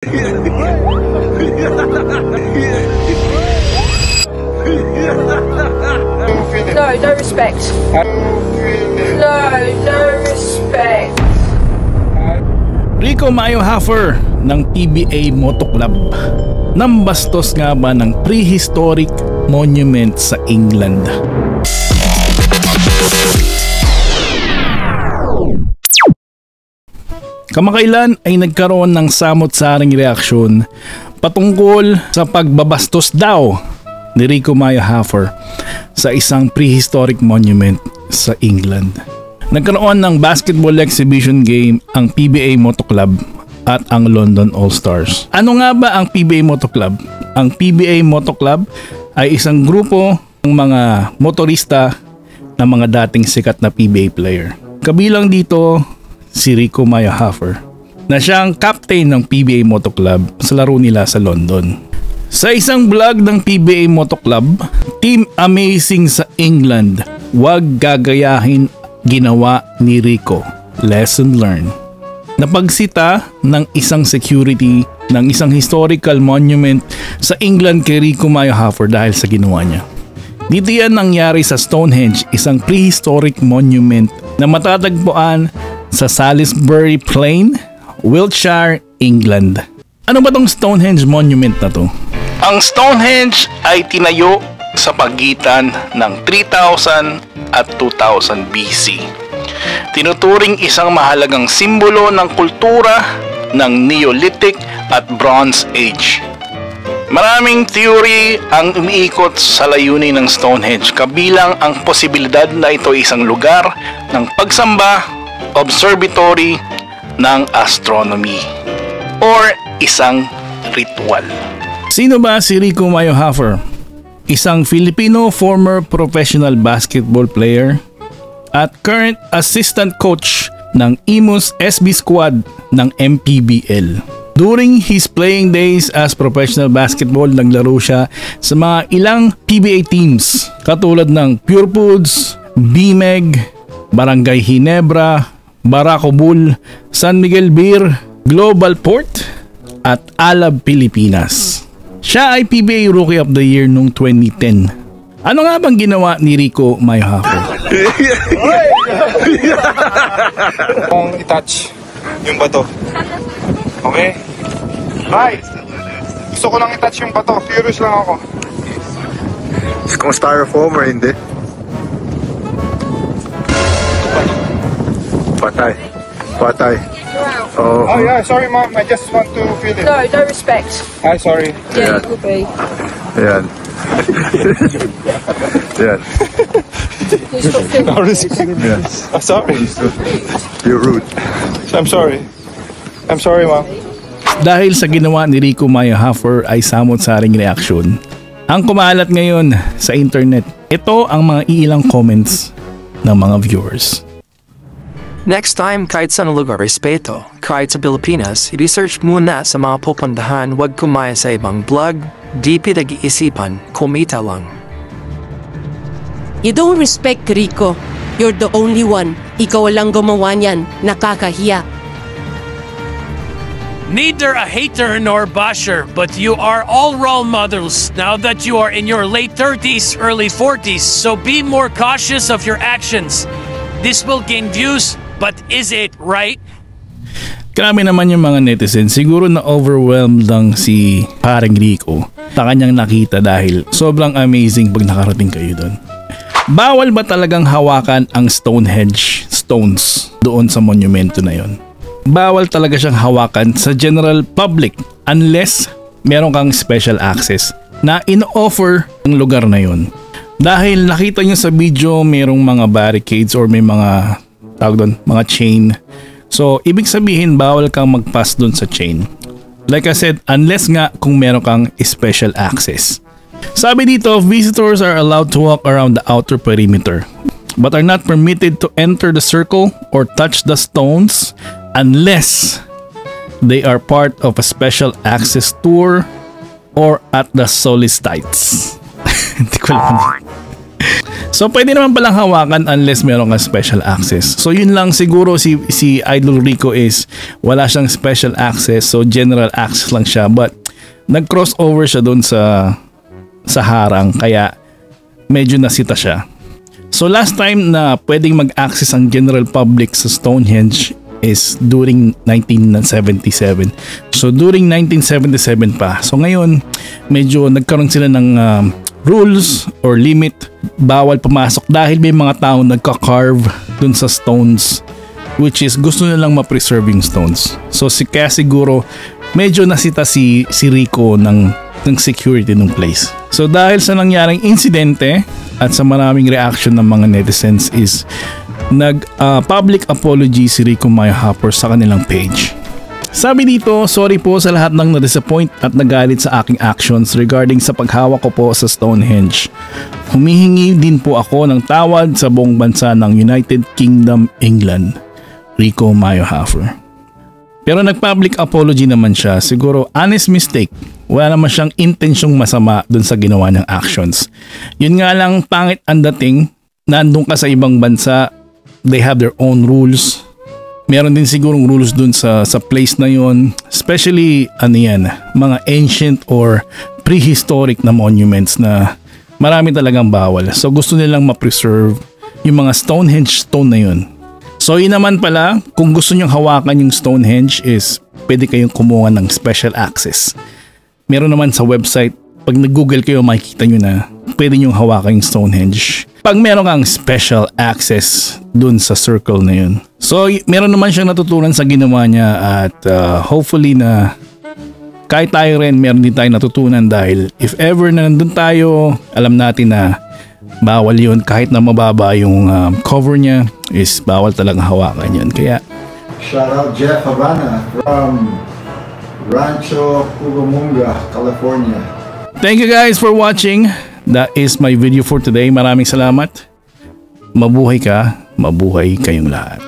No, no respect. No, no respect. Rico Mayo Haffer ng PBA Moto Club. Nambastos nga ba ng prehistoric monument sa England? Kamakailan ay nagkaroon ng samot-saring reaksyon patungkol sa pagbabastos daw ni Rico Mayo Haffer sa isang prehistoric monument sa England. Nagkaroon ng basketball exhibition game ang PBA Moto Club at ang London All-Stars. Ano nga ba ang PBA Moto Club? Ang PBA Moto Club ay isang grupo ng mga motorista ng mga dating sikat na PBA player. Kabilang dito si Rico Mayo Haffer na siyang captain ng PBA Moto Club sa laro nila sa London. Sa isang vlog ng PBA Moto Club, Team Amazing sa England, wag gagayahin ginawa ni Rico. Lesson learned. Napagsita ng isang security ng isang historical monument sa England kay Rico Mayo Haffer dahil sa ginawa niya. Dito yan nangyari sa Stonehenge, isang prehistoric monument na matatagpuan sa Salisbury Plain, Wiltshire, England. Ano ba tong Stonehenge monument na to? Ang Stonehenge ay tinayo sa pagitan ng 3000 at 2000 BC. Tinuturing isang mahalagang simbolo ng kultura ng Neolithic at Bronze Age. Maraming theory ang umiikot sa layunin ng Stonehenge, kabilang ang posibilidad na ito ay isang lugar ng pagsamba, observatory ng astronomy, or isang ritual. Sino ba si Rico Mayo Haffer? Isang Filipino former professional basketball player at current assistant coach ng Imus SB Squad ng MPBL. During his playing days as professional basketball, naglaro siya sa mga ilang PBA teams katulad ng Pure Foods, BMEG, Barangay Ginebra, Barako Bull, San Miguel Beer, Global Port at Alab Pilipinas. Siya ay PBA Rookie of the Year noong 2010. Ano nga bang ginawa ni Rico Mayo Haffer? Kung i-touch yung bato. Okay? Hi! Gusto ko lang i-touch yung bato. Curious lang ako. Kung styrofoam or hindi? Patay. Patay. Oh. Oh yeah, sorry ma'am. I just want to feel it. No, no respect. Hi, sorry. Yeah, it could be. Yan. Yan. Please stop filming. Yan. Sorry. You're rude. I'm sorry. I'm sorry ma'am. Dahil sa ginawa ni Rico Mayo Haffer ay samot-saring reaksyon ang kumalat ngayon sa internet. Ito ang mga ilang comments ng mga viewers. Next time, kahit sa lugar respeto, kahit sa Pilipinas, research muna sa mga pupuntahan, wag kumaya sa ibang blog, di pinag-iisipan, kumita lang. You don't respect Rico. You're the only one. Ikaw lang gumawa niyan. Nakakahiya. Neither a hater nor basher, but you are all role models now that you are in your late 30s, early 40s, so be more cautious of your actions. This will gain views, but is it right? Grabe naman yung mga netizens. Siguro na overwhelmed lang si Paring Rico sa kanyang nakita dahil sobrang amazing pag nakarating kayo doon. Bawal ba talagang hawakan ang Stonehenge stones doon sa monumento na yon? Bawal talaga siyang hawakan sa general public unless meron kang special access na in-offer ng lugar na yon. Dahil nakita nyo sa video merong mga barricades or may mga tawag doon, mga chain. So ibig sabihin bawal kang mag-pass doon sa chain. Like I said, unless nga kung meron kang special access. Sabi dito, visitors are allowed to walk around the outer perimeter but are not permitted to enter the circle or touch the stones unless they are part of a special access tour or at the solstice. Hindi ko alam. So pwede naman palang hawakan unless meron kang special access. So yun lang siguro si Idol Rico is wala siyang special access, so general access lang siya, but nag-crossover siya doon sa harang kaya medyo nasita siya. So last time na pwedeng mag-access ang general public sa Stonehenge is during 1977. So during 1977 pa. So ngayon medyo nagkaroon sila ng rules or limit, bawal pumasok dahil may mga tao nagka-carve dun sa stones, which is gusto nilang ma-preserve yung stones. So kaya siguro medyo nasita si Rico ng security ng place. So dahil sa nangyaring insidente at sa maraming reaction ng mga netizens is public apology si Rico Maya Hopper sa kanilang page. Sabi dito, sorry po sa lahat ng na-disappoint at nagalit sa aking actions regarding sa paghawak ko po sa Stonehenge. Humihingi din po ako ng tawad sa buong bansa ng United Kingdom, England. Rico Maya Hopper. Pero nag-public apology naman siya. Siguro honest mistake. Wala naman siyang intensyong masama dun sa ginawa niyang actions. Yun nga lang, pangit ang dating. Nandun ka sa ibang bansa, they have their own rules. Meron din sigurong rules dun sa place na yon, especially mga ancient or prehistoric na monuments na marami talagang bawal. So gusto nilang ma-preserve yung mga Stonehenge stone na yun. So yun naman pala, kung gusto nyong hawakan yung Stonehenge is pwede kayong kumuha ng special access. Meron naman sa website, pag nag-google kayo makikita nyo na pwede nyong hawakan yung Stonehenge pag meron kang special access dun sa circle na yun. So meron naman siyang natutunan sa ginawa niya at hopefully na kahit tayo rin meron din tayo natutunan dahil if ever na nandun tayo, alam natin na bawal yun. Kahit na mababa yung cover niya is bawal talagang hawakan yun. Kaya Shout out Jeff Havana from Rancho Cucamonga, California. thank you guys for watching. That is my video for today. Maraming salamat. Mabuhay ka, mabuhay kayong lahat.